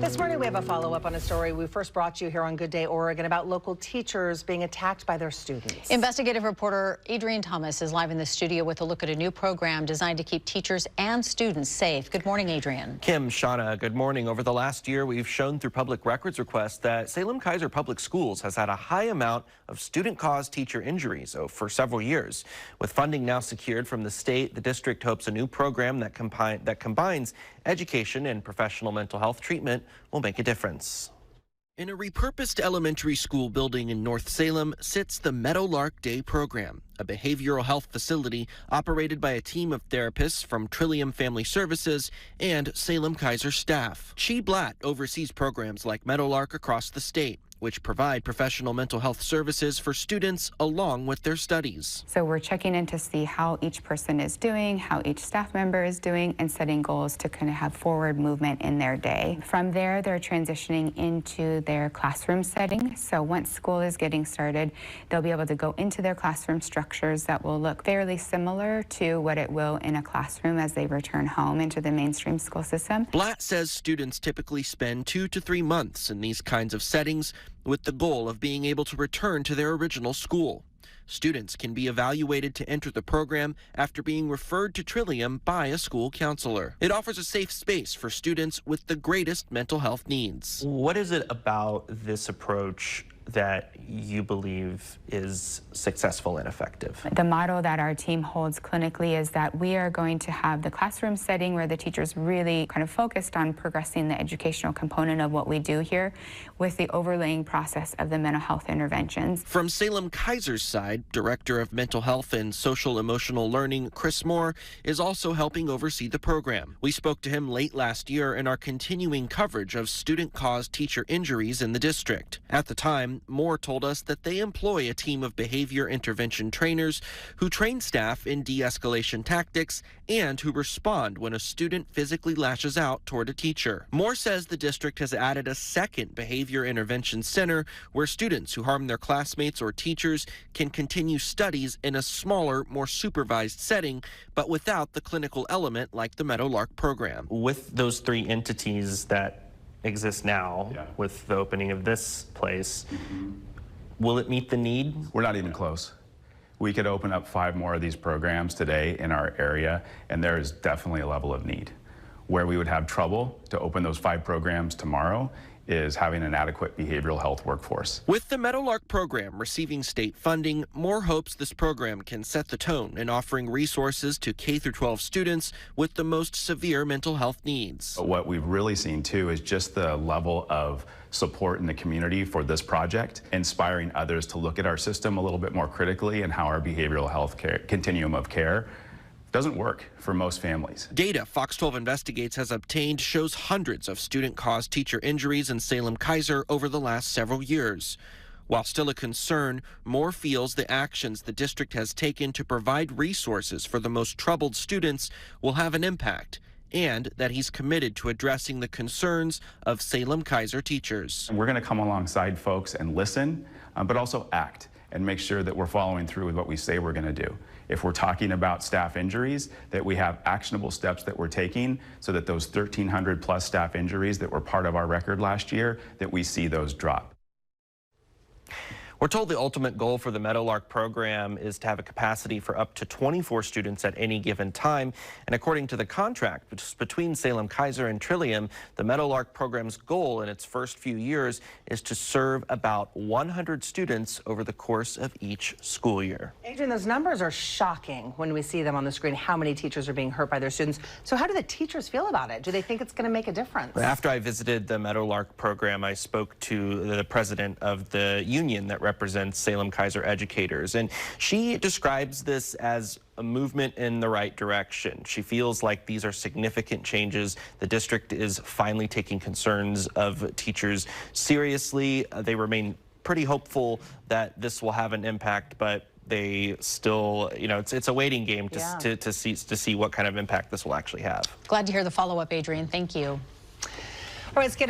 This morning we have a follow-up on a story we first brought you here on Good Day Oregon about local teachers being attacked by their students. Investigative reporter Adrienne Thomas is live in the studio with a look at a new program designed to keep teachers and students safe. Good morning, Adrienne. Kim, Shauna, good morning. Over the last year, we've shown through public records requests that Salem-Keizer Public Schools has had a high amount of student-caused teacher injuries for several years. With funding now secured from the state, the district hopes a new program that combines education and professional mental health treatment will make a difference. In a repurposed elementary school building in North Salem sits the Meadowlark Day program, a behavioral health facility operated by a team of therapists from Trillium Family Services and Salem-Keizer staff. Chi Blatt oversees programs like Meadowlark across the state, which provide professional mental health services for students along with their studies. So we're checking in to see how each person is doing, how each staff member is doing, and setting goals to kind of have forward movement in their day. From there, they're transitioning into their classroom setting. So once school is getting started, they'll be able to go into their classroom structures that will look fairly similar to what it will in a classroom as they return home into the mainstream school system. Blatt says students typically spend 2 to 3 months in these kinds of settings, with the goal of being able to return to their original school. Students can be evaluated to enter the program after being referred to Trillium by a school counselor. It offers a safe space for students with the greatest mental health needs. What is it about this approach that you believe is successful and effective? The model that our team holds clinically is that we are going to have the classroom setting where the teachers really kind of focused on progressing the educational component of what we do here with the overlaying process of the mental health interventions. From Salem-Keizer's side, Director of Mental Health and Social Emotional Learning, Chris Moore, is also helping oversee the program. We spoke to him late last year in our continuing coverage of student-caused teacher injuries in the district. At the time, Moore told us that they employ a team of behavior intervention trainers who train staff in de-escalation tactics and who respond when a student physically lashes out toward a teacher. Moore says the district has added a second behavior intervention center where students who harm their classmates or teachers can continue studies in a smaller, more supervised setting, but without the clinical element like the Meadowlark program. With those 3 entities that exist now, with the opening of this place, will it meet the need? We're not even close. We could open up 5 more of these programs today in our area, and there is definitely a level of need. Where we would have trouble to open those 5 programs tomorrow is having an adequate behavioral health workforce. With the Meadowlark program receiving state funding, Moore hopes this program can set the tone in offering resources to K-12 students with the most severe mental health needs. What we've really seen too is just the level of support in the community for this project, inspiring others to look at our system a little bit more critically and how our behavioral health care continuum of care doesn't work for most families. Data Fox 12 Investigates has obtained shows hundreds of student-caused teacher injuries in Salem-Keizer over the last several years. While still a concern, Moore feels the actions the district has taken to provide resources for the most troubled students will have an impact, and that he's committed to addressing the concerns of Salem-Keizer teachers. We're going to come alongside folks and listen, but also act and make sure that we're following through with what we say we're going to do. If we're talking about staff injuries, that we have actionable steps that we're taking so that those 1,300 plus staff injuries that were part of our record last year, that we see those drop. We're told the ultimate goal for the Meadowlark program is to have a capacity for up to 24 students at any given time. And according to the contract between Salem-Keizer and Trillium, the Meadowlark program's goal in its first few years is to serve about 100 students over the course of each school year. Adrienne, those numbers are shocking when we see them on the screen, how many teachers are being hurt by their students. So how do the teachers feel about it? Do they think it's going to make a difference? After I visited the Meadowlark program, I spoke to the president of the union that represents Salem-Keizer educators, and she describes this as a movement in the right direction. She feels like these are significant changes. The district is finally taking concerns of teachers seriously. They remain pretty hopeful that this will have an impact, but they still, it's a waiting game to see what kind of impact this will actually have. Glad to hear the follow-up, Adrienne. Thank you. All right, let's get